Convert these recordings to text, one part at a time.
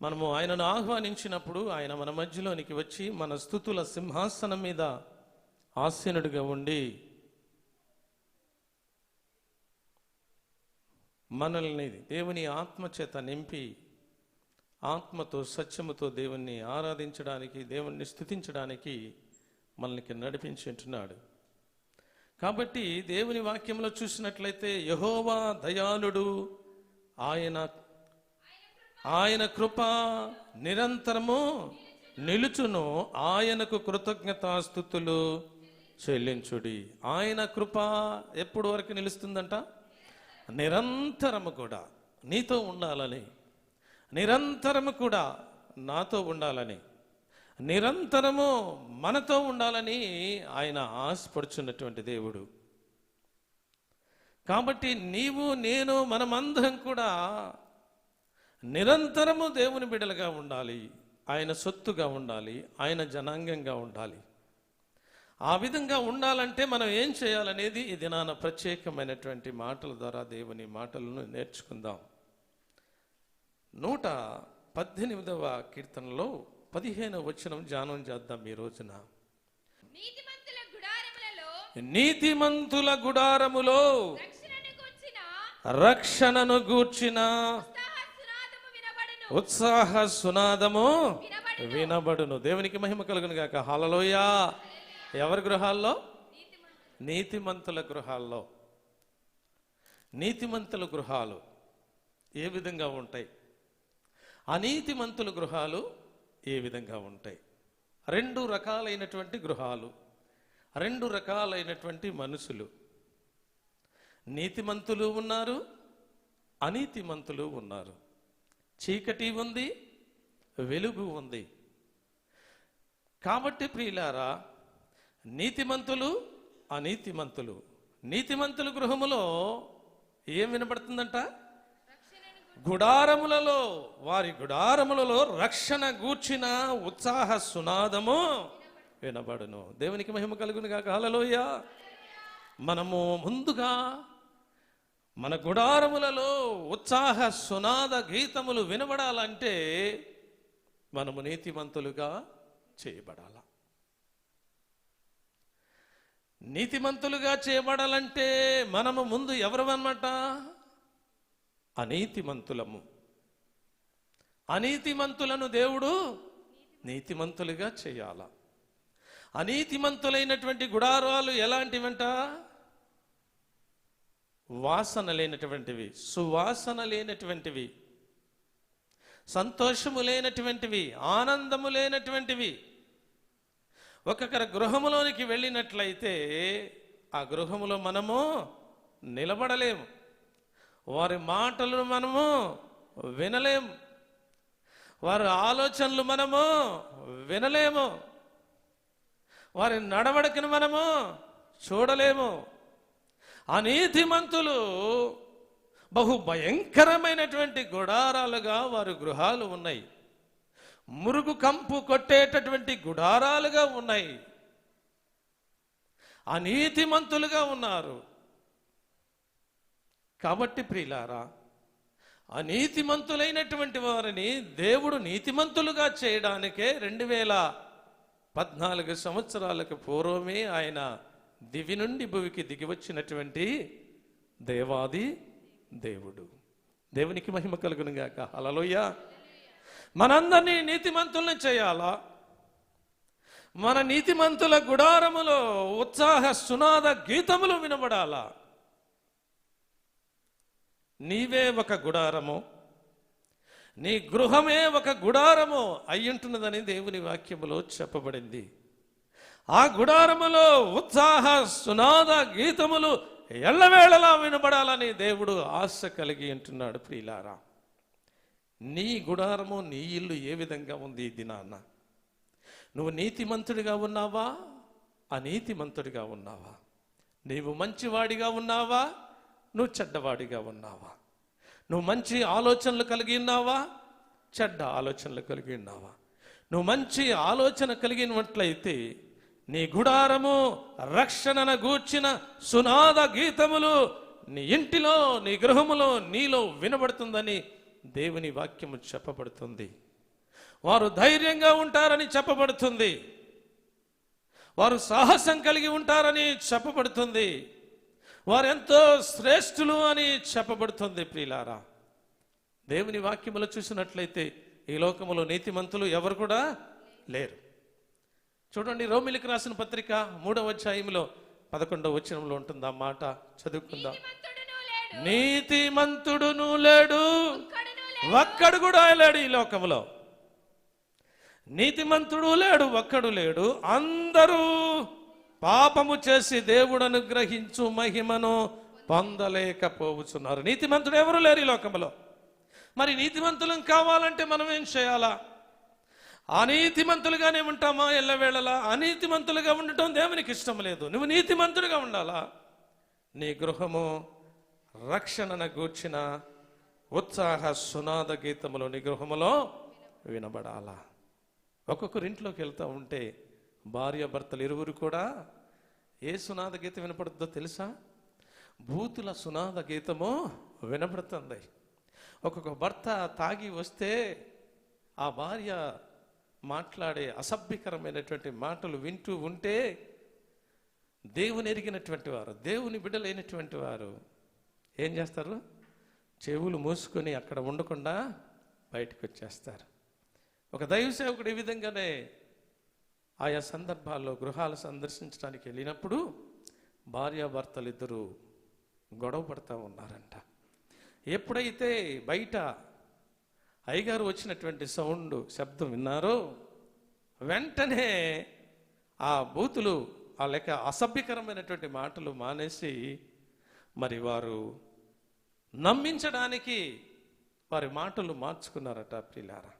మనము ఆయనను ఆహ్వానించినప్పుడు ఆయన మన మధ్యలోనికి వచ్చి మన స్తుతుల సింహాసనం మీద ఆసీనుడిగా ఉండి మనల్ని దేవుని ఆత్మచేత నింపి ఆత్మతో సత్యముతో దేవుణ్ణి ఆరాధించడానికి, దేవుణ్ణి స్తుతించడానికి మనల్ని నడిపించుంటున్నాడు. కాబట్టి దేవుని వాక్యంలో చూసినట్లయితే యెహోవా దయాళుడు, ఆయన కృప నిరంతరము నిలుచును, ఆయనకు కృతజ్ఞతాస్తుతులు చెల్లించుడి. ఆయన కృప ఎప్పుడు వరకు నిలుస్తుందంట? నిరంతరము కూడా నీతో ఉండాలని, నిరంతరము కూడా నాతో ఉండాలని, నిరంతరము మనతో ఉండాలని ఆయన ఆశపడుచున్నటువంటి దేవుడు. కాబట్టి నీవు నేను మనమందరం కూడా నిరంతరము దేవుని బిడ్డలుగా ఉండాలి, ఆయన సొత్తుగా ఉండాలి, ఆయన జనాంగంగా ఉండాలి. ఆ విధంగా ఉండాలంటే మనం ఏం చేయాలనేది ఈ దినాన ప్రత్యేకమైనటువంటి మాటల ద్వారా దేవుని మాటలను నేర్చుకుందాం. 118వ కీర్తనలో 15వ వచనం ధ్యానం చేద్దాం ఈ రోజున. నీతిమంతుల గుడారములో రక్షణను గూర్చిన ఉత్సాహ సునాదము వినబడును. దేవునికి మహిమ కలుగును గాక. హల్లెలూయా. ఎవరి గృహాల్లో? నీతిమంతుల గృహాల్లో. నీతిమంతుల గృహాలు ఏ విధంగా ఉంటాయి? అనీతిమంతుల గృహాలు ఏ విధంగా ఉంటాయి? రెండు రకాలైనటువంటి గృహాలు, రెండు రకాలైనటువంటి మనుషులు. నీతిమంతులు ఉన్నారు, అనీతిమంతులు ఉన్నారు. చీకటి ఉంది, వెలుగు ఉంది. కాబట్టి ప్రియులారా, నీతిమంతులు అనీతిమంతులు. నీతిమంతుల గృహములో ఏం వినబడుతుందంట? గుడారములలో, వారి గుడారములలో రక్షణ గూర్చిన ఉత్సాహ సునాదము వినబడును. దేవునికి మహిమ కలుగును గాక. హల్లెలూయా. మనము ముందుగా మన గుడారములలో ఉత్సాహ సునాద గీతములు వినబడాలంటే మనము నీతిమంతులుగా చేయబడాల. నీతిమంతులుగా చేయబడాలంటే మనము ముందు ఎవరు అన్నమాట? అనీతిమంతులము. అనీతిమంతులను దేవుడు నీతిమంతులుగా చేయాల. అనీతిమంతులైనటువంటి గుడారాలు ఎలాంటివంట? వాసన లేనటువంటివి, సువాసన లేనటువంటివి, సంతోషము లేనటువంటివి, ఆనందము లేనటువంటివి. ఒక్కొక్కరి గృహములోనికి వెళ్ళినట్లయితే ఆ గృహములో మనము నిలబడలేము, వారి మాటలు మనము వినలేము, వారి ఆలోచనలు మనము వినలేము, వారి నడవడికను మనము చూడలేము. అనీతిమంతులు బహు భయంకరమైనటువంటి గుడారాలుగా వారి గృహాలు ఉన్నాయి. మురుగు కంపు కొట్టేటటువంటి గుడారాలుగా ఉన్నాయి. అనీతిమంతులుగా ఉన్నారు. కాబట్టి ప్రియులారా, అనీతిమంతులైనటువంటి వారిని దేవుడు నీతిమంతులుగా చేయడానికే 2014 సంవత్సరాలకు పూర్వమే ఆయన దివి నుండి భూమికి దిగి వచ్చినటువంటి దేవాది దేవుడు. దేవునికి మహిమ కలుగును గాక. హల్లెలూయా. మనందరినీ నీతిమంతుల్ని చేయాలా? మన నీతిమంతుల గుడారములో ఉత్సాహ సునాద గీతములు వినబడాలా? నీవే ఒక గుడారము, నీ గృహమే ఒక గుడారము అయ్యుంటున్నదని దేవుని వాక్యములో చెప్పబడింది. ఆ గుడారములో ఉత్సాహ సునాద గీతములు ఎల్లవేళలా వినబడాలని దేవుడు ఆశ కలిగి ఉంటున్నాడు. ప్రియులారా, నీ గుడారము, నీ ఇల్లు ఏ విధంగా ఉంది ఈ దినాన్న? నువ్వు నీతిమంతుడిగా ఉన్నావా, అనీతిమంతుడిగా ఉన్నావా? నీవు మంచివాడిగా ఉన్నావా, నువ్వు చెడ్డవాడిగా ఉన్నావా? నువ్వు మంచి ఆలోచనలు కలిగి ఉన్నావా, చెడ్డ ఆలోచనలు కలిగి ఉన్నావా? నువ్వు మంచి ఆలోచన కలిగినట్లయితే నీ గుడారము రక్షణను గూర్చిన సునాద గీతములు నీ ఇంటిలో, నీ గృహములో, నీలో వినబడుతుందని దేవుని వాక్యము చెప్పబడుతుంది. వారు ధైర్యంగా ఉంటారని చెప్పబడుతుంది. వారు సాహసం కలిగి ఉంటారని చెప్పబడుతుంది. వారు ఎంతో శ్రేష్ఠులు అని చెప్పబడుతుంది. ప్రియులారా, దేవుని వాక్యములో చూసినట్లయితే ఈ లోకములో నీతిమంతులు ఎవరు కూడా లేరు. చూడండి, రోమిలికి రాసిన పత్రిక 3వ అధ్యాయంలో 11వ వచనంలో ఉంటుంది ఆ మాట. చదువుకుందాం. నీతిమంతుడును లేడు, ఒక్కడు కూడా లేడు ఈ లోకంలో. నీతిమంతుడు లేడు, ఒక్కడు లేడు. అందరూ పాపము చేసి దేవుడు అనుగ్రహించు మహిమను పొందలేకపోతున్నారు. నీతిమంతుడు ఎవరు లేరు ఈ లోకంలో. మరి నీతిమంతులం కావాలంటే మనం ఏం చేయాలా? అనీతిమంతులుగానే ఉంటామా ఎల్లవేళలా? అనీతిమంతులుగా ఉండటం దేవునికి ఇష్టం లేదు. నువ్వు నీతిమంతులుగా ఉండాలా. నీ గృహము రక్షణను గూర్చిన ఉత్సాహ సునాద గీతములు నీ గృహములో వినబడాలా. ఒక్కొక్కరి ఇంట్లోకి వెళ్తూ ఉంటే భార్య భర్తలు ఇరువురు కూడా ఏ సునాద గీతం వినపడుతుందో తెలుసా? బూతుల సునాద గీతము వినపడుతుంది. ఒక్కొక్క భర్త తాగి వస్తే ఆ భార్య మాట్లాడే అసభ్యకరమైనటువంటి మాటలు వింటూ ఉంటే దేవుని ఎరిగినటువంటి వారు, దేవుని బిడ్డలైనటువంటి వారు ఏం చేస్తారు? చెవులు మూసుకొని అక్కడ ఉండకుండా బయటకు వచ్చేస్తారు. ఒక దైవ సేవకుడు ఈ విధంగానే ఆయా సందర్భాల్లో గృహాలు సందర్శించడానికి వెళ్ళినప్పుడు భార్యాభర్తలు ఇద్దరు గొడవ పడుతూ ఉన్నారంట. ఎప్పుడైతే బయట అయ్యగారు వచ్చినటువంటి శబ్దం విన్నారో వెంటనే ఆ బూతులు, ఆ లెక్క అసభ్యకరమైనటువంటి మాటలు మానేసి మరి వారు నమ్మించడానికి వారి మాటలు మార్చుకున్నారట. ప్రియులారా,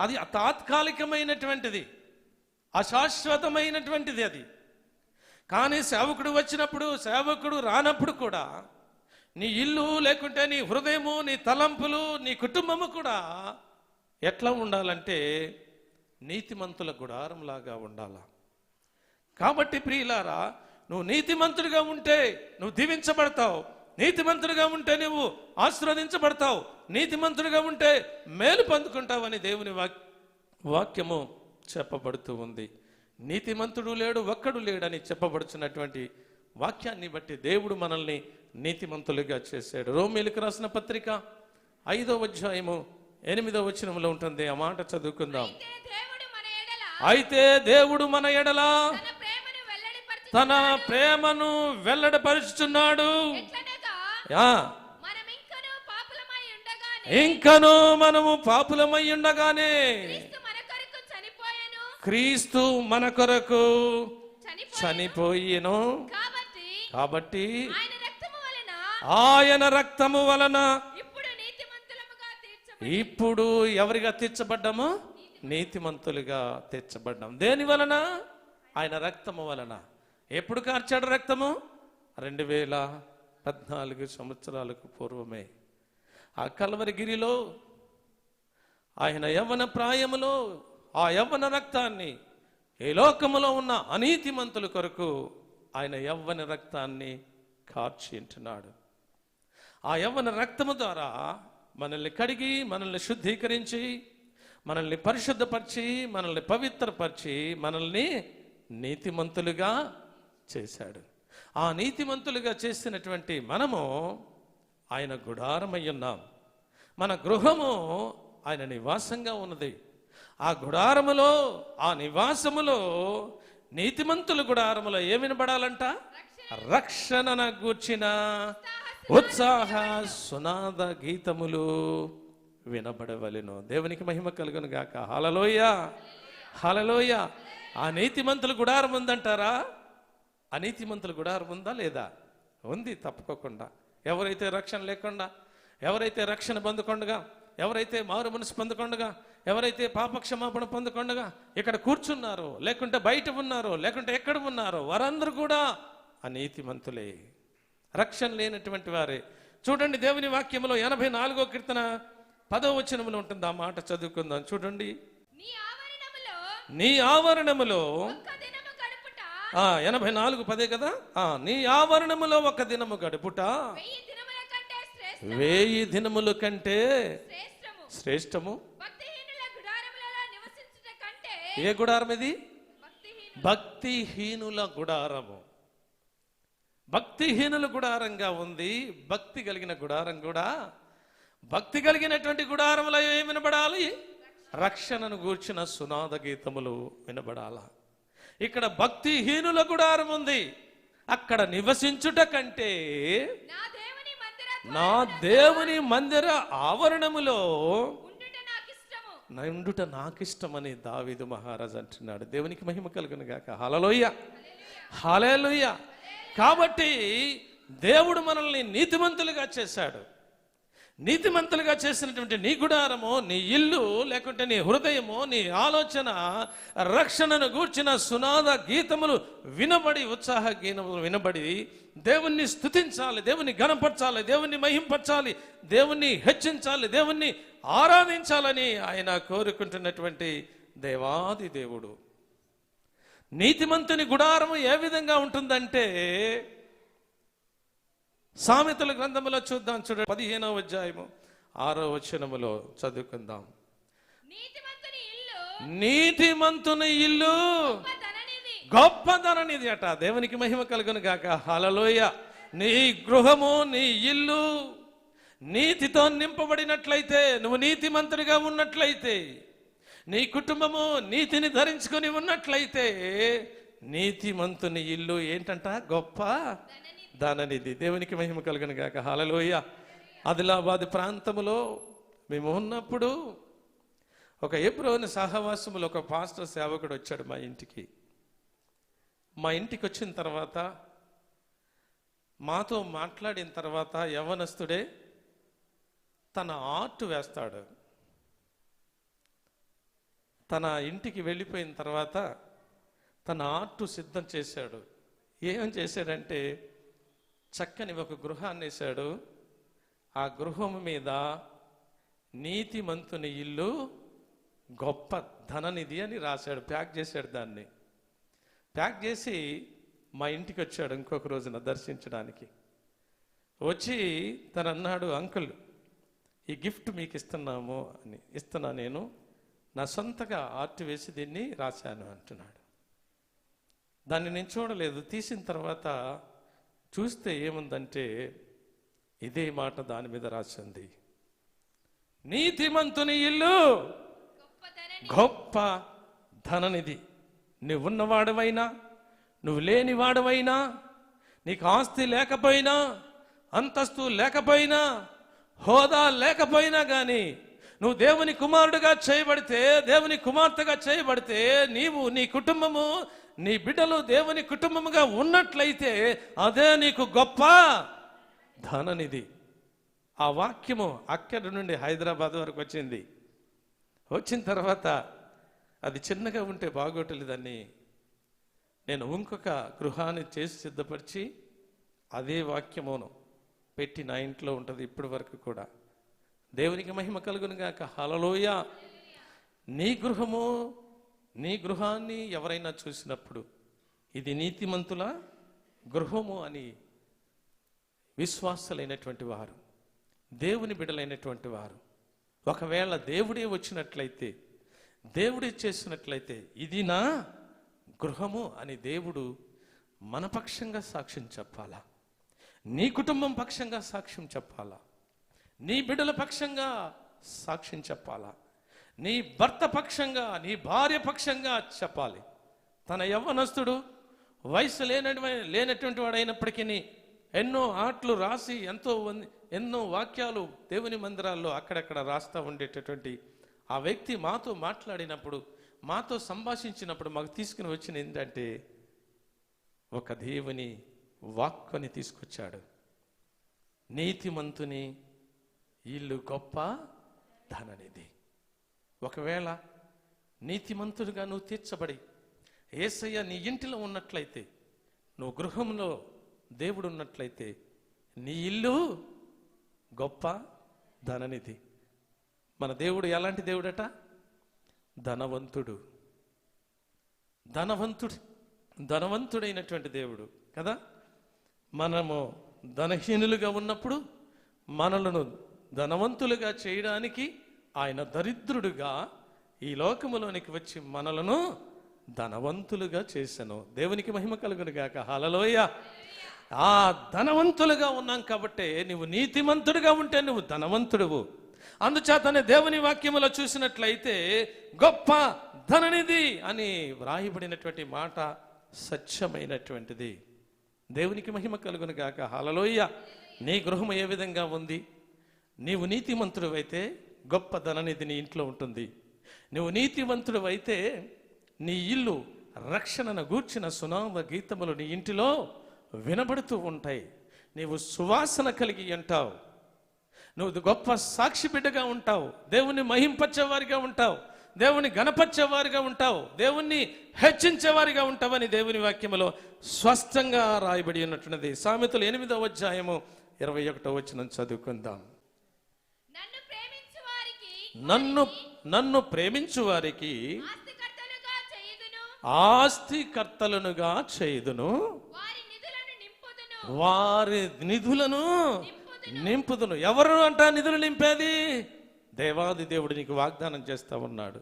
అది తాత్కాలికమైనటువంటిది, అశాశ్వతమైనటువంటిది అది. కానీ సేవకుడు వచ్చినప్పుడు, సేవకుడు రానప్పుడు కూడా నీ ఇల్లు లేకుంటే నీ హృదయము, నీ తలంపులు, నీ కుటుంబము కూడా ఎట్లా ఉండాలంటే నీతిమంతుల గుడారంలాగా ఉండాలా. కాబట్టి ప్రియులారా, నువ్వు నీతిమంతుడిగా ఉంటే నువ్వు దీవించబడతావు. నీతిమంతుడిగా ఉంటే నువ్వు ఆశీర్వదించబడతావు. నీతిమంతుడిగా ఉంటే మేలు పొందుకుంటావని దేవుని వాక్యము చెప్పబడుతూ ఉంది. నీతిమంతుడు లేడు, ఒక్కడు లేడని చెప్పబడుచున్నటువంటి వాక్యాన్ని బట్టి దేవుడు మనల్ని నీతిమంతులుగా చేశాడు. రోమీయులకు రాసిన పత్రిక 5వ అధ్యాయము 8వ వచనంలో ఉంటుంది ఆ మాట. చదువుకుందాం. అయితే దేవుడు మన ఎడల తన ప్రేమను వెల్లడిపరుచుచున్నాడు. ఇంకను మనము పాపులమై ఉండగానే క్రీస్తు మన కొరకు చనిపోయెను. కాబట్టి ఆయన రక్తము వలన ఇప్పుడు ఎవరిగా తీర్చబడ్డామో? నీతిమంతులుగా తీర్చబడ్డాం. దేని వలన? ఆయన రక్తము వలన. ఎప్పుడు కార్చాడు రక్తము? 2014 సంవత్సరాలకు పూర్వమే ఆ కల్వరిగిరిలో ఆయన యవ్వన ప్రాయములో ఆ యవ్వన రక్తాన్ని ఈ లోకములో ఉన్న అనీతిమంతుల కొరకు ఆయన యవ్వన రక్తాన్ని కార్చి ఉంటున్నాడు. ఆ యవ్వన రక్తము ద్వారా మనల్ని కడిగి, మనల్ని శుద్ధీకరించి, మనల్ని పరిశుద్ధపరిచి, మనల్ని పవిత్రపరిచి, మనల్ని నీతిమంతులుగా చేశాడు. ఆ నీతిమంతులుగా చేసినటువంటి మనము ఆయన గుడారమై ఉన్నాం. మన గృహము ఆయన నివాసంగా ఉన్నది. ఆ గుడారములో, ఆ నివాసములో, నీతిమంతుల గుడారములో ఏమి వినబడాలంట? రక్షణను గూర్చిన ఉత్సాహ సునాద గీతములు వినబడవలెను. దేవునికి మహిమ కలుగును గాక. హల్లెలూయా, హల్లెలూయా. ఆ నీతిమంతుల గుడారం ఉందంటారా? అనీతిమంతుల గుడారం ఉందా లేదా? ఉంది, తప్పుకోకుండా. ఎవరైతే రక్షణ లేకుండా, ఎవరైతే రక్షణ పొందకుండా, ఎవరైతే మారు మనసు పొందకుండా, ఎవరైతే పాపక్షమాపణ పొందకుండా ఇక్కడ కూర్చున్నారో, లేకుంటే బయట ఉన్నారో, లేకుంటే ఎక్కడ ఉన్నారో, వారందరూ కూడా అనీతిమంతులే, రక్షణ లేనటువంటి వారే. చూడండి, దేవుని వాక్యములో 84వ కీర్తన 10వ వచనములో ఉంటుంది ఆ మాట. చదువుకుందాం. చూడండి. నీ ఆవరణములో 84:10 కదా. నీ ఆవరణములో ఒక దినము గడుపుట 1000 దినముల కంటే శ్రేష్టము. ఏ గుడారం ఇది? భక్తిహీనుల గుడారము. భక్తిహీనుల గుడారంగా ఉంది. భక్తి కలిగిన గుడారం కూడా, భక్తి కలిగినటువంటి గుడారములో ఏమి వినబడాలి? రక్షణను గూర్చిన సునాద గీతములు వినబడాల. ఇక్కడ భక్తిహీనుల గుడారం ఉంది. అక్కడ నివసించుట కంటే నా దేవుని మందిర ఆవరణములో ఉండుట నాకిష్టమని దావీదు మహారాజు అంటున్నాడు. దేవునికి మహిమ కలుగును గాక. హల్లెలూయా, హల్లెలూయా. కాబట్టి దేవుడు మనల్ని నీతిమంతులుగా చేశాడు. నీతిమంతులుగా చేసినటువంటి నీ గుడారము, నీ ఇల్లు, లేకుంటే నీ హృదయము, నీ ఆలోచన రక్షణను గూర్చిన సునాద గీతములు వినబడి, ఉత్సాహ గీతములు వినబడి దేవుణ్ణి స్తుతించాలి, దేవుణ్ణి ఘనపరచాలి, దేవుణ్ణి మహింపరచాలి, దేవుణ్ణి హెచ్చించాలి, దేవుణ్ణి ఆరాధించాలని ఆయన కోరుకుంటున్నటువంటి దేవాది దేవుడు. నీతిమంతుని గుడారము ఏ విధంగా ఉంటుందంటే, సామెతల గ్రంథములో చూద్దాం. చూడండి, 15వ అధ్యాయము 6వ వచనములో చదువుకుందాం. నీతిమంతుని ఇల్లు గొప్ప ధననిధి అట. దేవునికి మహిమ కలుగును గాక. హల్లెలూయా. నీ గృహము, నీ ఇల్లు నీతితో నింపబడినట్లయితే, నువ్వు నీతిమంతుడిగా ఉన్నట్లయితే, నీ కుటుంబము నీతిని ధరించుకొని ఉన్నట్లయితే, నీతిమంతుని ఇల్లు ఏంటంట? గొప్ప ధననిధి. దేవునికి మహిమ కలుగును గాక. హల్లెలూయా. ఆదిలాబాద్ ప్రాంతములో మేము ఉన్నప్పుడు ఒక హెబ్రోను సహవాసములో ఒక పాస్టర్ సేవకుడు వచ్చాడు మా ఇంటికి. మా ఇంటికి వచ్చిన తర్వాత మాతో మాట్లాడిన తర్వాత యవ్వనస్తుడే తన ఆర్ట్ వేస్తాడు. తన ఇంటికి వెళ్ళిపోయిన తర్వాత తన ఆర్ట్ సిద్ధం చేశాడు. ఏం చేశాడంటే, చక్కని ఒక గృహాన్ని వేశాడు. ఆ గృహం మీద నీతిమంతుని ఇల్లు గొప్ప ధననిధి అని రాశాడు. ప్యాక్ చేశాడు. దాన్ని ప్యాక్ చేసి మా ఇంటికి వచ్చాడు ఇంకొక రోజున దర్శించడానికి. వచ్చి తను అన్నాడు, అంకుల్, ఈ గిఫ్ట్ మీకు ఇస్తున్నాము అని. ఇస్తున్నా, నేను నా సొంతగా ఆర్ట్ వేసి దీన్ని రాశాను అంటున్నాడు. దాన్ని నేను చూడలేదు. తీసిన తర్వాత చూస్తే ఏముందంటే, ఇదే మాట దాని మీద రాసింది, నీతిమంతుని ఇల్లు గొప్ప ధననిధి. నువ్వు ఉన్నవాడవైనా, నువ్వు లేనివాడవైనా, నీకు ఆస్తి లేకపోయినా, అంతస్తు లేకపోయినా, హోదా లేకపోయినా కానీ, నువ్వు దేవుని కుమారుడుగా చేయబడితే, దేవుని కుమార్తెగా చేయబడితే, నీవు, నీ కుటుంబము, నీ బిడ్డలు దేవుని కుటుంబముగా ఉన్నట్లయితే అదే నీకు గొప్ప ధననిధి. ఆ వాక్యము అక్కడి నుండి హైదరాబాద్ వరకు వచ్చింది. వచ్చిన తర్వాత అది చిన్నగా ఉంటే బాగోటలేదని నేను ఇంకొక గృహాన్ని చేసి సిద్ధపరిచి అదే వాక్యమును పెట్టి నా ఇంట్లో ఉంటుంది ఇప్పటి వరకు కూడా. దేవునికి మహిమ కలుగును గాక. హల్లెలూయా. నీ గృహము, నీ గృహాన్ని ఎవరైనా చూసినప్పుడు ఇది నీతిమంతుల గృహము అని విశ్వాసులైనటువంటి వారు, దేవుని బిడ్డలైనటువంటి వారు, ఒకవేళ దేవుడే వచ్చినట్లయితే, దేవుడే చేసినట్లయితే, ఇది నా గృహము అని దేవుడు మన పక్షంగా సాక్ష్యం చెప్పాలా, నీ కుటుంబం పక్షంగా సాక్ష్యం చెప్పాలా, నీ బిడ్డల పక్షంగా సాక్ష్యం చెప్పాలా, నీ భర్త పక్షంగా, నీ భార్య పక్షంగా చెప్పాలి. తన యవ్వనస్తుడు వయసు లేనటువంటి వాడు అయినప్పటికీ ఎన్నో ఆటలు రాసి ఎన్నో వాక్యాలు దేవుని మందిరాల్లో అక్కడక్కడ రాస్తూ ఉండేటటువంటి ఆ వ్యక్తి మాతో మాట్లాడినప్పుడు, మాతో సంభాషించినప్పుడు మాకు తీసుకుని వచ్చిన ఏంటంటే, ఒక దేవుని వాక్కుని తీసుకొచ్చాడు. నీతిమంతుని ఇల్లు గొప్ప ధననిధి. ఒకవేళ నీతిమంతుడిగా నువ్వు తీర్చబడి యేసయ్య నీ ఇంటిలో ఉన్నట్లయితే, నువ్వు గృహంలో దేవుడు ఉన్నట్లయితే, నీ ఇల్లు గొప్ప ధననిధి. మన దేవుడు ఎలాంటి దేవుడట? ధనవంతుడు. ధనవంతుడు ధనవంతుడైనటువంటి దేవుడు కదా. మనము ధనహీనులుగా ఉన్నప్పుడు మనలను ధనవంతులుగా చేయడానికి ఆయన దరిద్రుడుగా ఈ లోకములోనికి వచ్చి మనలను ధనవంతులుగా చేశాను. దేవునికి మహిమ కలుగును గాక. హల్లెలూయా. ఆ ధనవంతులుగా ఉన్నాం కాబట్టే నువ్వు నీతిమంతుడిగా ఉంటే నువ్వు ధనవంతుడువు. అందుచేతనే దేవుని వాక్యములో చూసినట్లయితే గొప్ప ధననిధి అని వ్రాయబడినటువంటి మాట సత్యమైనటువంటిది. దేవునికి మహిమ కలుగును గాక. హల్లెలూయా. నీ గృహం ఏ విధంగా ఉంది? నీవు నీతిమంతుడు అయితే గొప్ప ధననిధి నీ ఇంట్లో ఉంటుంది. నువ్వు నీతిమంతుడు అయితే నీ ఇల్లు రక్షణను గూర్చిన సునామ గీతములు నీ ఇంటిలో వినబడుతూ ఉంటాయి. నీవు సువాసన కలిగి ఉంటావు. నువ్వు గొప్ప సాక్షి బిడ్డగా ఉంటావు. దేవుని మహింపచ్చేవారిగా ఉంటావు. దేవుని గణపరిచేవారిగా ఉంటావు. దేవుణ్ణి హెచ్చించేవారిగా ఉంటావని దేవుని వాక్యములో స్పష్టంగా రాయబడి ఉన్నట్టున్నది. సామెతలు 8వ అధ్యాయము 21వ వచనం చదువుకుందాం. నన్ను ప్రేమించు వారికి ఆస్తికర్తలనుగా చేయుదును, వారి నిధులను నింపుదును. ఎవరు అంట నిధులు నింపేది? దేవాది దేవుడు నీకు వాగ్దానం చేస్తా ఉన్నాడు.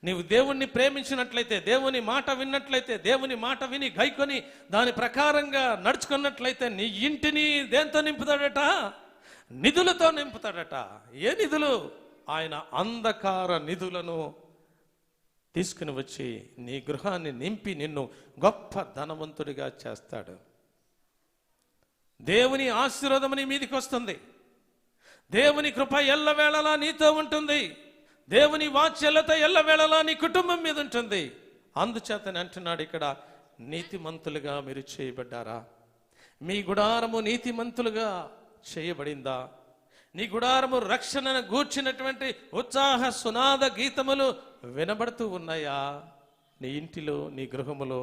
నీవు దేవుణ్ణి ప్రేమించినట్లయితే, దేవుని మాట విన్నట్లయితే, దేవుని మాట విని గైకొని దాని ప్రకారంగా నడుచుకున్నట్లయితే నీ ఇంటిని దేంతో నింపుతాడట? నిధులతో నింపుతాడట. ఏ నిధులు? ఆయన అంధకార నిధులను తీసుకుని వచ్చి నీ గృహాన్ని నింపి నిన్ను గొప్ప ధనవంతుడిగా చేస్తాడు. దేవుని ఆశీర్వాదం నీ మీదికి వస్తుంది. దేవుని కృప ఎల్లవేళలా నీతో ఉంటుంది. దేవుని వాత్సల్యత ఎల్లవేళలా నీ కుటుంబం మీద ఉంటుంది. అందుచేతనే అంటున్నాడు ఇక్కడ, నీతిమంతులుగా మీరు చేయబడ్డారా? మీ గుడారము నీతిమంతులుగా చేయబడిందా? నీ గుడారము రక్షణను గూర్చినటువంటి ఉత్సాహ సునాద గీతములు వినబడుతూ ఉన్నాయా? నీ ఇంటిలో, నీ గృహములో,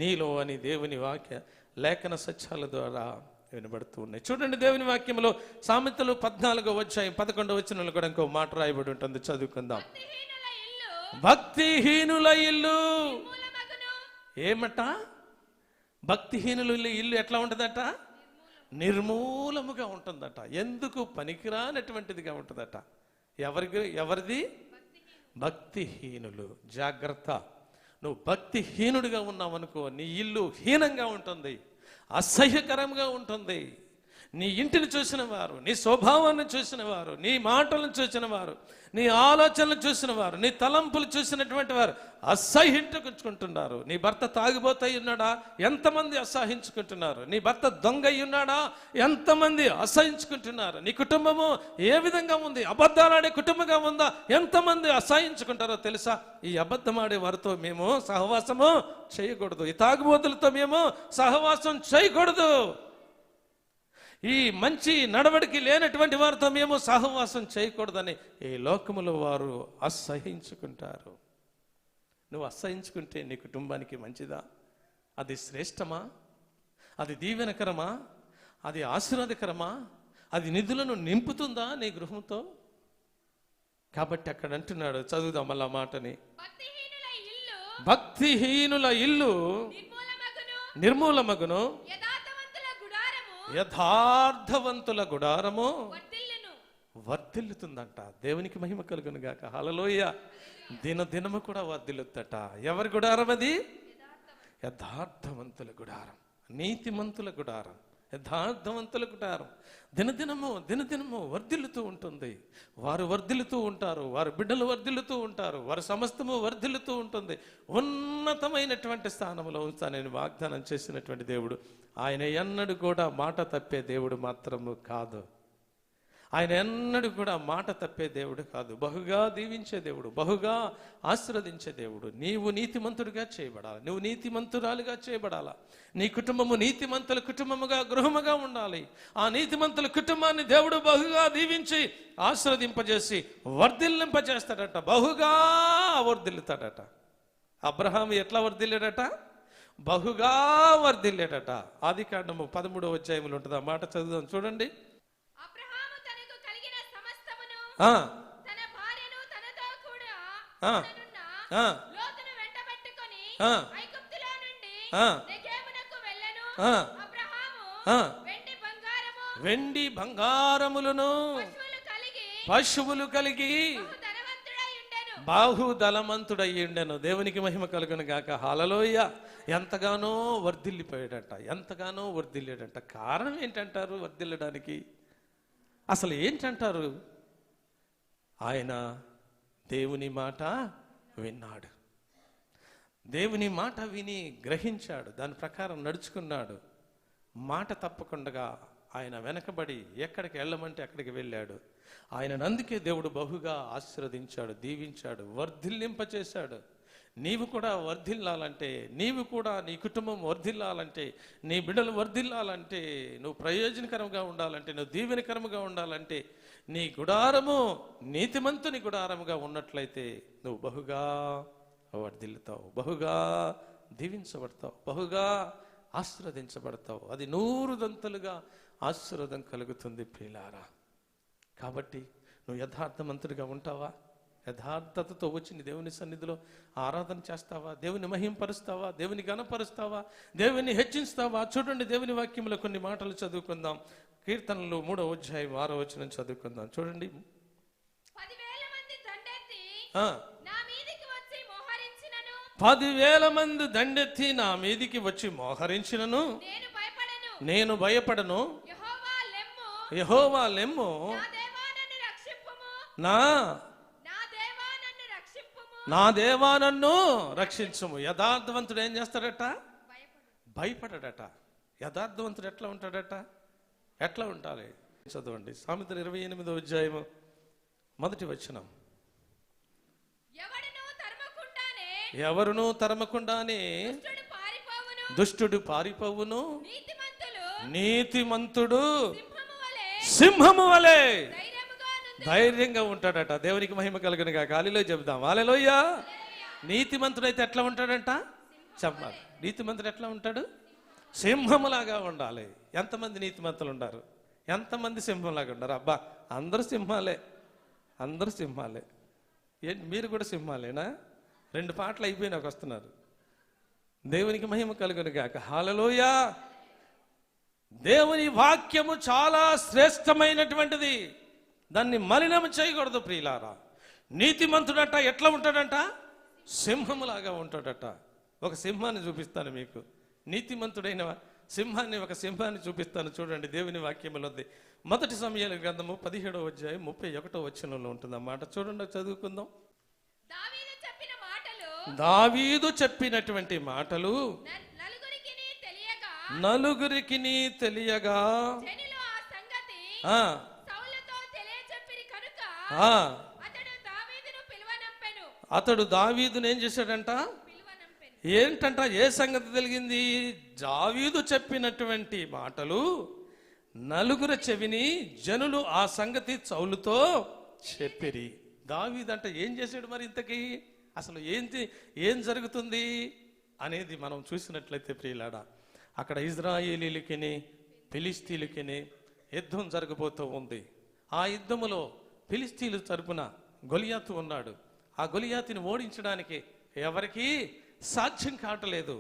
నీలో అని దేవుని వాక్య లేఖన సత్యాల ద్వారా వినబడుతూ ఉన్నాయి. చూడండి దేవుని వాక్యంలో సామెతలు 14వ అధ్యాయం 11వ వచనంలో కూడా ఇంకో మాట రాయబడి ఉంటుంది. చదువుకుందాం. భక్తిహీనుల ఇల్లు ఏమట? భక్తిహీనుల ఇల్లు ఎట్లా ఉంటుందట? నిర్మూలముగా ఉంటుందట. ఎందుకు పనికిరానటువంటిదిగా ఉంటుందట. ఎవరిది? భక్తిహీనులు. జాగ్రత్త. నువ్వు భక్తిహీనుడిగా ఉన్నావనుకో, నీ ఇల్లు హీనంగా ఉంటుంది, అసహ్యకరంగా ఉంటుంది. నీ ఇంటిని చూసిన వారు, నీ స్వభావాన్ని చూసిన వారు, నీ మాటలను చూసిన వారు, నీ ఆలోచనలు చూసిన వారు, నీ తలంపులు చూసినటువంటి వారు అసహ్యించుకుంటున్నారు. నీ భర్త తాగిపోతాయి ఉన్నాడా? ఎంతమంది అసహించుకుంటున్నారు. నీ భర్త దొంగ ఉన్నాడా? ఎంతమంది అసహించుకుంటున్నారు. నీ కుటుంబము ఏ విధంగా ఉంది? అబద్ధాలాడే కుటుంబంగా ఉందా? ఎంతమంది అసహించుకుంటారో తెలుసా? ఈ అబద్ధమాడే వారితో మేము సహవాసము చేయకూడదు. ఈ తాగుబోతులతో మేము సహవాసం చేయకూడదు. ఈ మంచి నడవడికి లేనటువంటి వారితో మేము సహవాసం చేయకూడదని ఈ లోకములో వారు అసహించుకుంటారు. నువ్వు అసహించుకుంటే నీ కుటుంబానికి మంచిదా? అది శ్రేష్టమా? అది దీవెనకరమా? అది ఆశీర్వాదకరమా? అది నిధులను నింపుతుందా నీ గృహంతో? కాబట్టి అక్కడ అంటున్నాడు, చదువుదాం మళ్ళా మాటని. భక్తిహీనుల ఇల్లు నిర్మూలమగును, యథార్థవంతుల గుడారము వర్ధిల్లుతుందంట. దేవునికి మహిమ కలుగును గాక. హల్లెలూయా. దినదినము కూడా వర్ధిల్లుద్దట. ఎవరి గుడారం అది? యథార్థవంతుల గుడారం, నీతిమంతుల గుడారం, యథార్థవంతుల గుడారం. దినదినము వర్ధిల్లుతూ ఉంటుంది. వారు వర్ధిల్లుతూ ఉంటారు, వారి బిడ్డలు వర్ధిల్లుతూ ఉంటారు, వారి సమస్తము వర్ధిల్లుతూ ఉంటుంది. ఉన్నతమైనటువంటి స్థానంలో ఉంచానని వాగ్దానం చేసినటువంటి దేవుడు ఆయన ఎన్నడూ కూడా మాట తప్పే దేవుడు మాత్రము కాదు. ఆయన ఎన్నడూ కూడా మాట తప్పే దేవుడు కాదు. బహుగా దీవించే దేవుడు, బహుగా ఆశీర్వదించే దేవుడు. నీవు నీతిమంతుడిగా చేయబడాలి, నువ్వు నీతిమంతురాలుగా చేయబడాలా. నీ కుటుంబము నీతిమంతుల కుటుంబముగా, గృహముగా ఉండాలి. ఆ నీతిమంతుల కుటుంబాన్ని దేవుడు బహుగా దీవించి ఆశీర్వదింపజేసి వర్ధిల్లింపజేస్తాడట. బహుగా వర్ధిల్లుతాడట. అబ్రహాము ఎట్లా వర్ధిల్లాడట? బహుగా వర్ధిల్లాడట. ఆదికాండము 13వ అధ్యాయంలో ఉంటుంది. ఆ మాట చదువుదాం, చూడండి. తన భార్యను తనతో కూడా లోతును వెంటబెట్టుకొని ఐగుప్తులో నుండి ఆ, నెగేమునకు వెళ్ళెను. ఆ, అబ్రహాము ఆ. వెండి బంగారము పశువులు కలిగి బాహుధనవంతుడై ఉండెను. దేవునికి మహిమ కలుగును గాక. హల్లెలూయా. ఎంతగానో వర్ధిల్లిపోయాడట, ఎంతగానో వర్ధిల్లాడట. కారణం ఏంటంటారు వర్ధిల్లడానికి? అసలు ఏంటంటారు? ఆయన దేవుని మాట విన్నాడు, దేవుని మాట విని గ్రహించాడు, దాని ప్రకారం నడుచుకున్నాడు. మాట తప్పకుండా ఆయన వెనకబడి ఎక్కడికి వెళ్ళమంటే అక్కడికి వెళ్ళాడు. ఆయనను అందుకే దేవుడు బహుగా ఆశీర్వదించాడు, దీవించాడు, వర్ధిల్లింపచేశాడు. నీవు కూడా వర్ధిల్లాలంటే, నీవు కూడా నీ కుటుంబం వర్ధిల్లాలంటే, నీ బిడ్డలు వర్ధిల్లాలంటే, నువ్వు ప్రయోజనకరంగా ఉండాలంటే, నువ్వు దీవెనకరముగా ఉండాలంటే, నీ గుడారము నీతిమంతుని గుడారముగా ఉన్నట్లయితే నువ్వు బహుగా వర్ధిల్లుతావు, బహుగా దీవించబడతావు, బహుగా ఆశీర్వదించబడతావు. అది 100 దంతలుగా ఆశీర్వాదం కలుగుతుంది ప్రియులారా. కాబట్టి నువ్వు యథార్థవంతుడిగా ఉంటావా? యథార్థతతో వచ్చి నీ దేవుని సన్నిధిలో ఆరాధన చేస్తావా? దేవుని మహింపరుస్తావా? దేవుని గణపరుస్తావా? దేవుని హెచ్చించుతావా? చూడండి, దేవుని వాక్యంలో కొన్ని మాటలు చదువుకుందాం. కీర్తనలు 3వ అధ్యాయం 6వ వచనం చదువుకుందాం. చూడండి. 10,000 మంది దండెత్తి ఆ, నా మీదికి వచ్చి మోహరించినను 10,000 మంది దండెత్తి నా మీదికి వచ్చి మోహరించినను నేను భయపడను. యెహోవా లెమ్ము, నా దేవా నన్ను రక్షించుము. యథార్థవంతుడు ఏం చేస్తాడట? భయపడడట. యథార్థవంతుడు ఎట్లా ఉంటాడట? ఎట్లా ఉండాలి? చదవండి. సామెతలు 28వ అధ్యాయము 1వ వచనం. ఎవరును తరమకుండానే దుష్టుడు పారిపోవును, నీతిమంతుడు సింహము వలె ధైర్యంగా ఉంటాడట. దేవునికి మహిమ కలుగును గాక. హల్లెలూయా చెబుదాం. హల్లెలూయా. నీతిమంతుడు అయితే ఎట్లా ఉంటాడంట? చెప్పాలి. నీతిమంతుడు ఎట్లా ఉంటాడు? సింహములాగా ఉండాలి. ఎంతమంది నీతిమంతులు ఉన్నారు? ఎంతమంది సింహంలాగా ఉన్నారు? అబ్బా, అందరూ సింహాలే, అందరూ సింహాలే. ఏంటి, మీరు కూడా సింహాలేనా? 2 పాటలు అయిపోయినాక వస్తున్నారు. దేవునికి మహిమ కలుగును గాక. హల్లెలూయా. దేవుని వాక్యము చాలా శ్రేష్టమైనటువంటిది, దాన్ని మలినం చేయకూడదు ప్రియులారా. నీతిమంతుడట ఎట్లా ఉంటాడంట? సింహములాగా ఉంటాడట. ఒక సింహాన్ని చూపిస్తాను మీకు, నీతిమంతుడైన సింహాన్ని, ఒక సింహాన్ని చూపిస్తాను. చూడండి, దేవుని వాక్యములో 1 సమూయేలు గ్రంథము 17వ అధ్యాయం 31వ వచనంలో ఉంటుంది అన్నమాట. చూడండి, చదువుకుందాం. దావీదు చెప్పినటువంటి మాటలు నలుగురికి తెలియగా అతడు దావీదును ఏం చేశాడంట? ఏంటంట? ఏ సంగతి తెలిగింది? దావీదు చెప్పినటువంటి మాటలు నలుగురు చెవిని జనులు ఆ సంగతి సౌలుతో చెప్పిరి. దావీదు అంటే ఏం చేశాడు మరి? ఇంతకీ అసలు ఏం జరుగుతుంది అనేది మనం చూసినట్లయితే ప్రియులారా, అక్కడ ఇజ్రాయేలీలకిని ఫిలిస్తీన్లకిని యుద్ధం జరగబోతూ ఉంది. ఆ యుద్ధములో ఫిలిస్తీన్ల తరపున గొలియాతు ఉన్నాడు. ఆ గొలియాతుని ఓడించడానికి ఎవరికి సాధ్యం కావట్లేదు.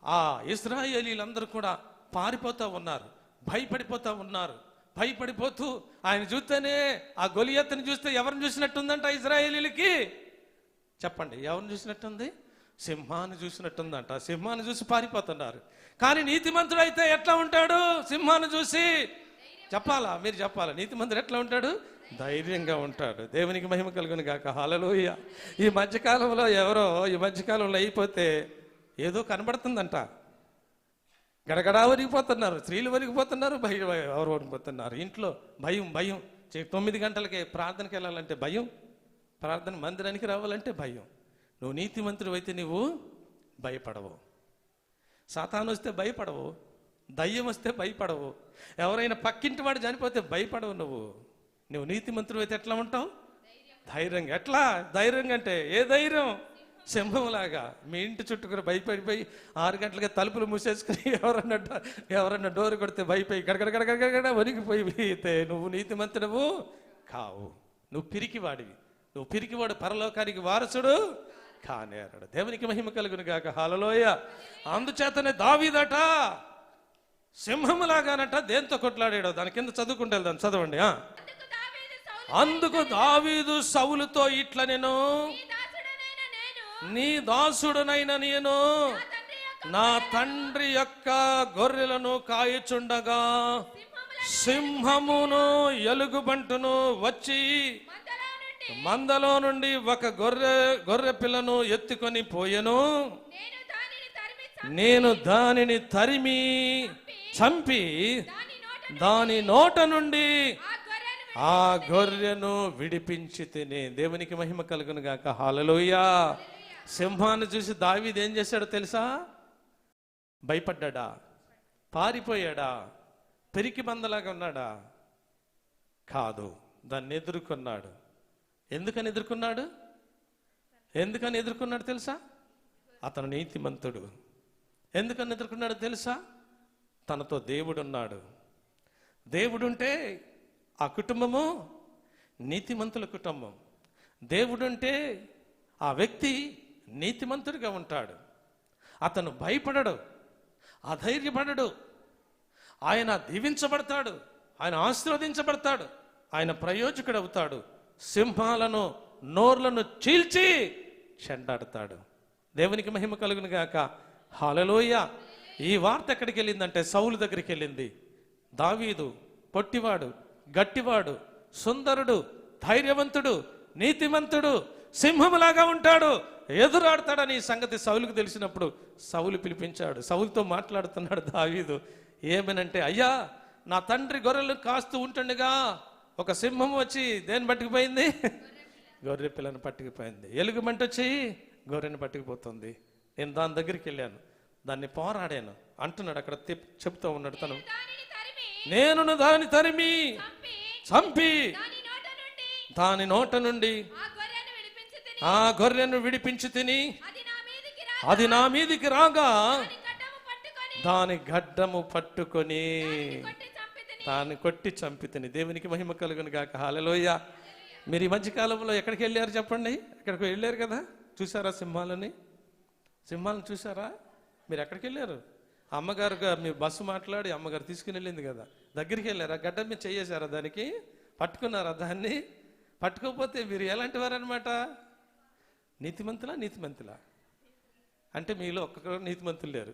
ఆ ఇజ్రాయేలీలందరూ కూడా పారిపోతూ ఉన్నారు, భయపడిపోతూ ఉన్నారు. భయపడిపోతూ ఆయన చూస్తేనే, ఆ గొలియాతుని చూస్తే ఎవరిని చూసినట్టుందంట ఇజ్రాయేలీలకి? చెప్పండి, ఎవరిని చూసినట్టుంది? సింహాన్ని చూసినట్టుందంట. సింహాన్ని చూసి పారిపోతున్నారు. కానీ నీతిమంతుడు అయితే ఎట్లా ఉంటాడు? సింహాన్ని చూసి చెప్పాలా? మీరు చెప్పాలా? నీతిమంతుడు ఎట్లా ఉంటాడు? ధైర్యంగా ఉంటాడు. దేవునికి మహిమ కలుగును గాక. హల్లెలూయా. ఈ మధ్యకాలంలో ఎవరో ఈ మధ్యకాలంలో అయిపోతే ఏదో కనబడుతుందంట, గడగడా వరిగిపోతున్నారు, స్త్రీలు వరిగిపోతున్నారు, ఎవరు వరిగిపోతున్నారు. ఇంట్లో భయం భయం. 9 గంటలకే ప్రార్థనకి వెళ్ళాలంటే భయం, ప్రార్థన మందిరానికి రావాలంటే భయం. నువ్వు నీతిమంతుడు అయితే నువ్వు భయపడవు. సాతాను వస్తే భయపడవు, దయ్యం వస్తే భయపడవు, ఎవరైనా పక్కింటి వాడు చనిపోతే భయపడవు. నువ్వు నీతిమంతుడు అయితే ఎట్లా ఉంటావు? ధైర్యంగా. ఎట్లా ధైర్యంగా అంటే ఏ ధైర్యం? సింహంలాగా. మీ ఇంటి చుట్టూ భయపడిపోయి 6 గంటలకే తలుపులు మూసేసుకుని ఎవరన్నా డోర్ కొడితే భయపోయి గడగడగడగడ వణికిపోయితే నువ్వు నీతిమంతుడవు కావు. నువ్వు పిరికివాడివి. నువ్వు పిరికివాడు పరలోకానికి వారసుడు కానేరడు. దేవునికి మహిమ కలుగును గాక. హల్లెలూయ. అందుచేతనే దావీదట సింహములాగానట దేంతో కొట్లాడాడో దాని కింద చదువుకుంటే వెళ్దాం, చదవండి. అందుకు దావీదు సౌలుతో ఇట్లా, నేను నీ దాసుడనైన నేను నా తండ్రి యొక్క గొర్రెలను కాయుచుండగా సింహమును ఎలుగుబంటును వచ్చి మందలో నుండి ఒక గొర్రె పిల్లను ఎత్తుకొని పోయెను. నేను దానిని తరిమి చంపి దాని నోట నుండి ఆ గొర్రెను విడిపించి తిని. దేవునికి మహిమ కలుగును గాక. హల్లెలూయ. సింహాన్ని చూసి దావీదు ఏం చేశాడో తెలుసా? భయపడ్డా? పారిపోయాడా? పెరికి బందలాగా ఉన్నాడా? కాదు, దాన్ని ఎదుర్కొన్నాడు. ఎందుకని ఎదుర్కొన్నాడు? తెలుసా? అతను నీతిమంతుడు. ఎందుకని ఎదుర్కొన్నాడు తెలుసా? తనతో దేవుడున్నాడు. దేవుడుంటే ఆ కుటుంబము నీతిమంతుల కుటుంబం. దేవుడుంటే ఆ వ్యక్తి నీతిమంతుడిగా ఉంటాడు. అతను భయపడడు, అధైర్యపడడు. ఆయన దీవించబడతాడు, ఆయన ఆశీర్వదించబడతాడు, ఆయన ప్రయోజకుడు అవుతాడు. సింహాలను నోర్లను చీల్చి చెండాడతాడు. దేవునికి మహిమ కలుగును గాక. హల్లెలూయ. ఈ వార్త ఎక్కడికి వెళ్ళిందంటే సౌలు దగ్గరికి వెళ్ళింది. దావీదు పొట్టివాడు, గట్టివాడు, సుందరుడు, ధైర్యవంతుడు, నీతిమంతుడు, సింహములాగా ఉంటాడు, ఎదురాడతాడని ఈ సంగతి సౌలుకు తెలిసినప్పుడు సౌలు పిలిపించాడు. సౌలుతో మాట్లాడుతున్నాడు దావీదు. ఏమనంటే, అయ్యా, నా తండ్రి గొర్రెలు కాస్తూ ఉంటుండగా ఒక సింహం వచ్చి దేన్ని పట్టుకుపోయింది? గొర్రె పిల్లను పట్టుకుపోయింది. ఎలుగుబంటి వచ్చి గొర్రెని పట్టుకుపోతుంది. నేను దాని దగ్గరికి వెళ్ళాను, దాన్ని పోరాడాను అంటున్నాడు. అక్కడ చెప్తూ ఉన్నాడు తను. నేను దాన్ని తరిమి చంపి దాని నోట నుండి ఆ గొర్రెను విడిపించి తిని అది నా మీదికి రాగా దాని గడ్డము పట్టుకొని దాన్ని కొట్టి చంపి తిని. దేవునికి మహిమ కలుగును గాక. హల్లెలూయ. మీరు ఈ మధ్యకాలంలో ఎక్కడికి వెళ్ళారు చెప్పండి? ఎక్కడికి వెళ్ళారు కదా? చూసారా సింహాలని చూసారా? మీరు ఎక్కడికి వెళ్ళారు? అమ్మగారుగా మీ బస్సు మాట్లాడి అమ్మగారు తీసుకుని వెళ్ళింది కదా, దగ్గరికి వెళ్ళారా? గడ్డ మీద చేయేశారా? దానికి పట్టుకున్నారా? దాన్ని పట్టుకోకపోతే మీరు ఎలాంటి వారనమాట? నీతిమంతులా అంటే మీలో ఒక్కొక్కరు నీతిమంతులు లేరు.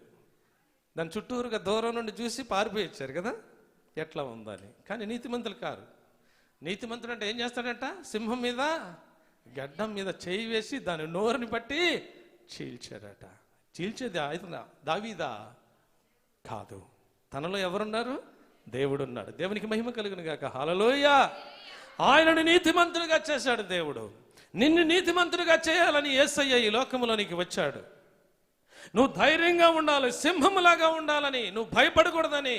దాని చుట్టూరుగా దూరం నుండి చూసి పారిపోయి కదా ఎట్లా ఉందని. కానీ నీతిమంతులు కారు. నీతిమంతుడు అంటే ఏం చేస్తాడంట? సింహం మీద గడ్డం మీద చేయి వేసి దాని నోరుని పట్టి చీల్చాడట. చీల్చేది ఆయన దావీదా? కాదు. తనలో ఎవరున్నారు? దేవుడున్నాడు. దేవునికి మహిమ కలుగును గాక. హల్లెలూయ. ఆయనను నీతిమంతుడిగా చేశాడు దేవుడు. నిన్ను నీతిమంతుడిగా చేయాలని యేసయ్య ఈ లోకంలోనికి వచ్చాడు. నువ్వు ధైర్యంగా ఉండాలి, సింహములాగా ఉండాలని, నువ్వు భయపడకూడదని.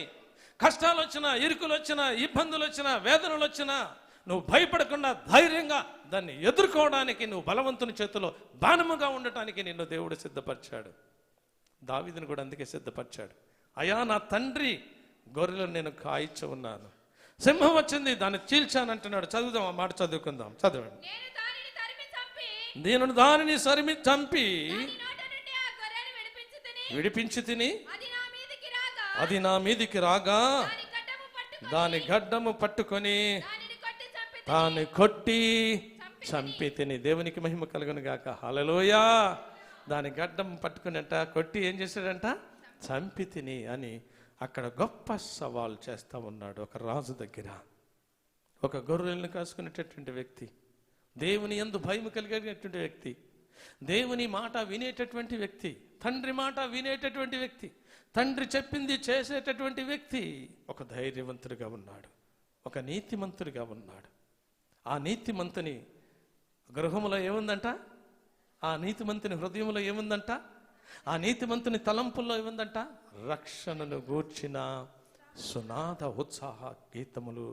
కష్టాలు వచ్చినా, ఇరుకులు వచ్చినా, ఇబ్బందులు వచ్చినా, వేదనలు వచ్చినా నువ్వు భయపడకుండా ధైర్యంగా దాన్ని ఎదుర్కోవడానికి, నువ్వు బలవంతుని చేతిలో బాణముగా ఉండటానికి నిన్ను దేవుడు సిద్ధపరిచాడు. దావీదుని కూడా అందుకే సిద్ధపరిచాడు. అయ్యా, నా తండ్రి గొర్రెలను నేను కాయిచ్చి ఉన్నాను, సింహం వచ్చింది దాన్ని చీల్చానంటున్నాడు. చదువుదాం, ఆ మాట చదువుకుందాం. చదవండి. నేను దానిని సరిమి చంపి విడిపించి తిని అది నా మీదికి రాగా దాని గడ్డము పట్టుకొని దాన్ని కొట్టి చంపి తిని. దేవునికి మహిమ కలుగును గాక. హల్లెలూయ. దాని గడ్డం పట్టుకునేట కొట్టి ఏం చేశాడంట? చంపి తిని అని అక్కడ గొప్ప సవాల్ చేస్తా ఉన్నాడు. ఒక రాజు దగ్గర ఒక గొర్రెలను కాసుకునేటటువంటి వ్యక్తి, దేవుని యందు భయం కలిగేటటువంటి వ్యక్తి, దేవుని మాట వినేటటువంటి వ్యక్తి, తండ్రి మాట వినేటటువంటి వ్యక్తి, తండ్రి చెప్పింది చేసేటటువంటి వ్యక్తి ఒక ధైర్యవంతుడిగా ఉన్నాడు, ఒక నీతిమంతుడిగా ఉన్నాడు. ఆ నీతిమంతుని గృహములో ఏముందంట? ఆ నీతిమంతుని హృదయంలో ఏముందంట? ఆ నీతిమంతుని తలంపుల్లో ఏముందంట? రక్షణను గూర్చిన సునాద ఉత్సాహ గీతములు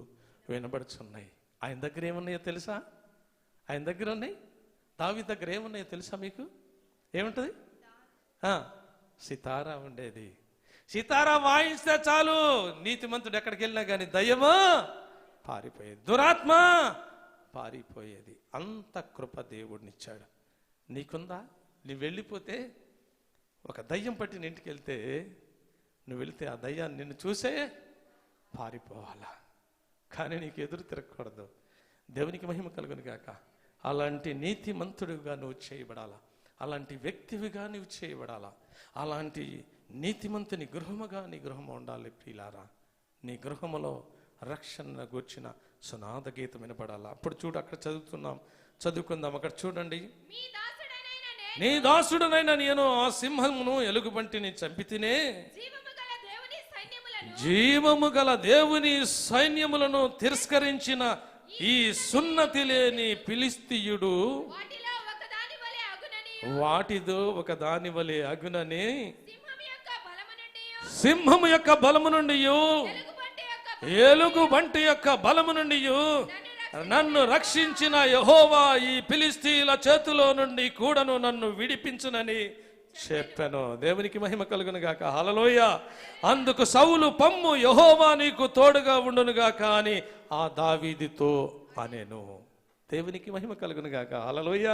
వినబడుచున్నాయి. ఆయన దగ్గర ఏమున్నాయో తెలుసా? ఆయన దగ్గర ఉన్నాయి. దావీదు దగ్గర ఏమున్నాయో తెలుసా మీకు? ఏముంటుంది? సితారా ఉండేది. సితారా వాయిస్తే చాలు నీతిమంతుడు ఎక్కడికి వెళ్ళినా కానీ దయ్యమా పారిపోయేది, దురాత్మ పారిపోయేది. అంత కృప దేవుడినిచ్చాడు. నీకుందా? నువ్వు వెళ్ళిపోతే, ఒక దయ్యం పట్టిన ఇంటికి వెళ్తే, నువ్వు వెళితే ఆ దయ్యాన్ని నిన్ను చూసే పారిపోవాలా, కానీ నీకు ఎదురు తిరగకూడదు. దేవునికి మహిమ కలుగును గాక. అలాంటి నీతిమంతుడిగా నువ్వు చేయబడాలా, అలాంటి వ్యక్తివిగా నువ్వు చేయబడాలా, అలాంటి నీతిమంతుని గృహముగా నీ గృహము ఉండాలి. ప్రియులారా, నీ గృహములో రక్షణ గూర్చిన సునాద గీతం వినపడాలా. అప్పుడు చూడు, అక్కడ చదువుకుందాం. అక్కడ చూడండి. నీ దాసుడనైన నేను ఆ సింహమును ఎలుగుబంటిని చంపితినే, జీవము గల దేవుని సైన్యములను తిరస్కరించిన ఈ సున్నతి లేని ఫిలిష్తీయుడు వాటిదో ఒక దాని వలె అగునని, సింహము యొక్క బలము నుండి, ఎలుగుబంటి యొక్క బలము నుండి నన్ను రక్షించిన యెహోవా ఈ ఫిలిష్తీయుల చేతిలో నుండి కూడాను నన్ను విడిపించునని చెప్పాను. దేవునికి మహిమ కలుగును గాక. హల్లెలూయ. అందుకు సౌలు, పమ్ము, యెహోవా నీకు తోడుగా ఉండును గాక అని ఆ దావీదుతో అనేను. దేవునికి మహిమ కలుగును గాక. హల్లెలూయ.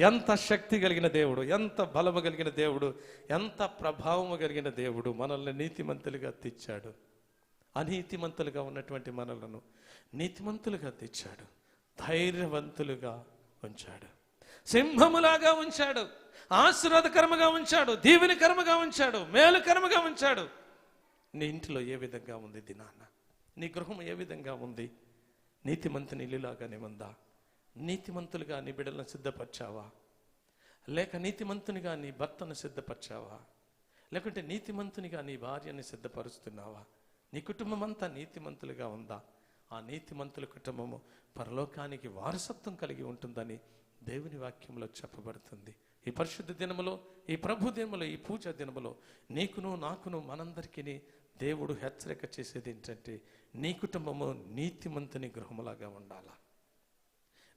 ఎంత శక్తి కలిగిన దేవుడు, ఎంత బలము కలిగిన దేవుడు, ఎంత ప్రభావము కలిగిన దేవుడు మనల్ని నీతిమంతులుగా తెచ్చాడు. అనీతిమంతులుగా ఉన్నటువంటి మనలను నీతిమంతులుగా తెచ్చాడు, ధైర్యవంతులుగా ఉంచాడు, సింహములాగా ఉంచాడు, ఆశీర్వాదకరముగా ఉంచాడు, దీవెనకరముగా ఉంచాడు, మేలుకరముగా ఉంచాడు. నీ ఇంటిలో ఏ విధంగా ఉంది దినాన్న? నీ గృహం ఏ విధంగా ఉంది? నీతిమంతుని ఇల్లులాగానే ఉందా? నీతిమంతులుగా నీ బిడ్డలను సిద్ధపరిచావా? లేక నీతిమంతునిగా నీ భర్తను సిద్ధపరిచావా? లేకుంటే నీతిమంతునిగా నీ భార్యని సిద్ధపరుస్తున్నావా? నీ కుటుంబం అంతా నీతిమంతులుగా ఉందా? ఆ నీతిమంతుల కుటుంబము పరలోకానికి వారసత్వం కలిగి ఉంటుందని దేవుని వాక్యంలో చెప్పబడుతుంది. ఈ పరిశుద్ధ దినములో, ఈ ప్రభు దినములో, ఈ పూజ దినములో నీకును నాకును మనందరికీ దేవుడు హెచ్చరిక చేసేది ఏంటంటే, నీ కుటుంబము నీతిమంతుని గృహములాగా ఉండాలా.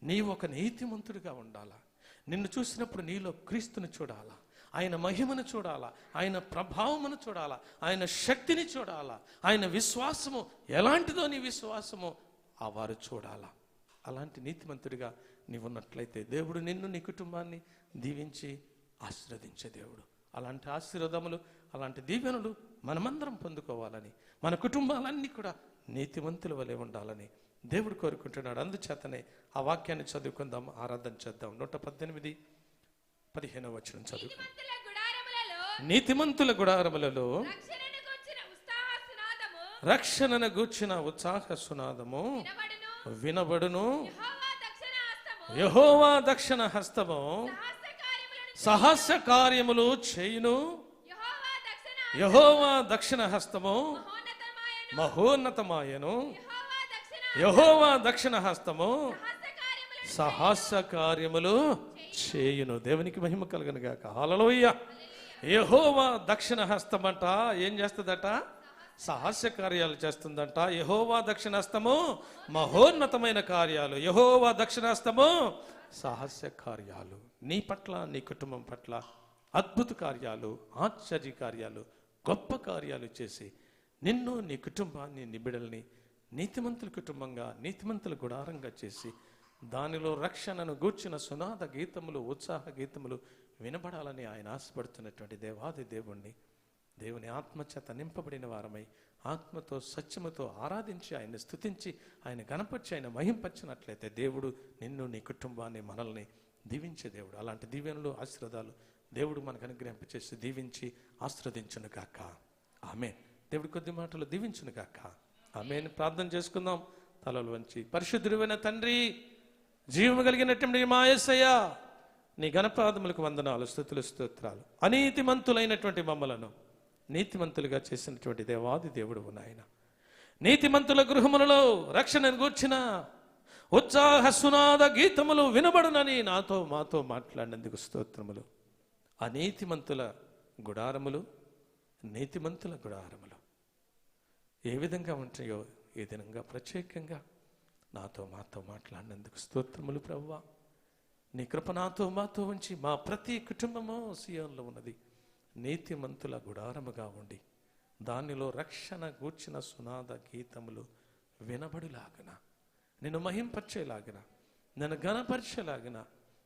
నీవు ఒక నీతిమంతుడిగా ఉండాలా. నిన్ను చూసినప్పుడు నీలో క్రీస్తుని చూడాలా, ఆయన మహిమను చూడాలా, ఆయన ప్రభావమును చూడాలా, ఆయన శక్తిని చూడాలా, ఆయన విశ్వాసము ఎలాంటిదో నీ విశ్వాసము ఆ వారు చూడాలా. అలాంటి నీతిమంతుడిగా నీవు ఉన్నట్లయితే దేవుడు నిన్ను, నీ కుటుంబాన్ని దీవించి ఆశీర్వదించే దేవుడు. అలాంటి ఆశీర్వాదములు, అలాంటి దీవెనలు మనమందరం పొందుకోవాలని, మన కుటుంబాలన్నీ కూడా నీతిమంతుల వలె ఉండాలని దేవుడు కోరుకుంటున్నాడు. అందుచేతనే ఆ వాక్యాన్ని చదువుకుందాం, ఆరాధన చేద్దాం. 118:15 వచనం చదువు. నీతిమంతుల గుడారములలో రక్షణను గూర్చిన ఉత్సాహ సునాదము వినబడును. యెహోవా దక్షిణ హస్తము సహస్ర కార్యములు చేయును. యెహోవా దక్షిణ హస్తము మహోన్నతమాయను. యెహోవా దక్షిణ హస్తము సహస్ర కార్యములు చేయును. దేవునికి మహిమ కలుగును గాక. హల్లెలూయ. యెహోవా దక్షిణ హస్తమంట ఏం చేస్తుందట? సహస్ర కార్యాలు చేస్తుందంట. యెహోవా దక్షిణ హస్తము మహోన్నతమైన కార్యాలు. యెహోవా దక్షిణ హస్తము సహస్ర కార్యాలు. నీ పట్ల, నీ కుటుంబం పట్ల అద్భుత కార్యాలు, ఆశ్చర్య కార్యాలు, గొప్ప కార్యాలు చేసి నిన్ను, నీ కుటుంబాన్ని, నీ బిడ్డల్ని నీతిమంతుల కుటుంబంగా, నీతిమంతుల గుడారంగా చేసి దానిలో రక్షణను గూర్చిన సునాద గీతములు, ఉత్సాహ గీతములు వినబడాలని ఆయన ఆశపడుతున్నటువంటి దేవాది దేవుణ్ణి, దేవుని ఆత్మచేత నింపబడిన వారమై ఆత్మతో సత్యముతో ఆరాధించి ఆయన్ని స్తుతించి ఆయన గణపరిచి ఆయన మహింపరిచినట్లయితే దేవుడు నిన్ను, నీ కుటుంబాన్ని, మనల్ని దీవించే దేవుడు. అలాంటి దీవెనలు, ఆశీర్వాదాలు దేవుడు మనకు అనుగ్రహింపచేసి దీవించి ఆశీర్వదించును గాక. ఆమేన్. దేవుడు కొద్ది మాటలు దీవించును గాక. ఆమేన్. ప్రార్థన చేసుకుందాం తలలు వంచి. పరిశుద్ధుడైన తండ్రి, జీవము కలిగినటువంటి మా యేసయ్య, నీ ఘనపాదములకు వందనాలు, స్తుతులు, స్తోత్రాలు. అనీతిమంతులైనటువంటి మమ్మలను నీతిమంతులుగా చేసినటువంటి దేవాది దేవుడు నాయన, నీతిమంతుల గృహములలో రక్షణను గూర్చిన ఉత్సాహ సునాద గీతములు వినబడునని నాతో మాతో మాట్లాడినందుకు స్తోత్రములు. ఆ నీతిమంతుల గుడారములు, నీతిమంతుల గుడారములు ఏ విధంగా ఉంటాయో ఈ దినంగా ప్రత్యేకంగా నాతో మాతో మాట్లాడినందుకు స్తోత్రములు ప్రభువా. నీ కృప నాతో మాతో ఉంచి మా ప్రతి కుటుంబము సియోనులో ఉన్నది నీతిమంతుల గుడారముగా ఉండి దానిలో రక్షణ గూర్చిన సునాద గీతములు వినబడిలాగన, నిన్ను మహింపరిచేలాగిన, నన్ను ఘనపరిచేలాగిన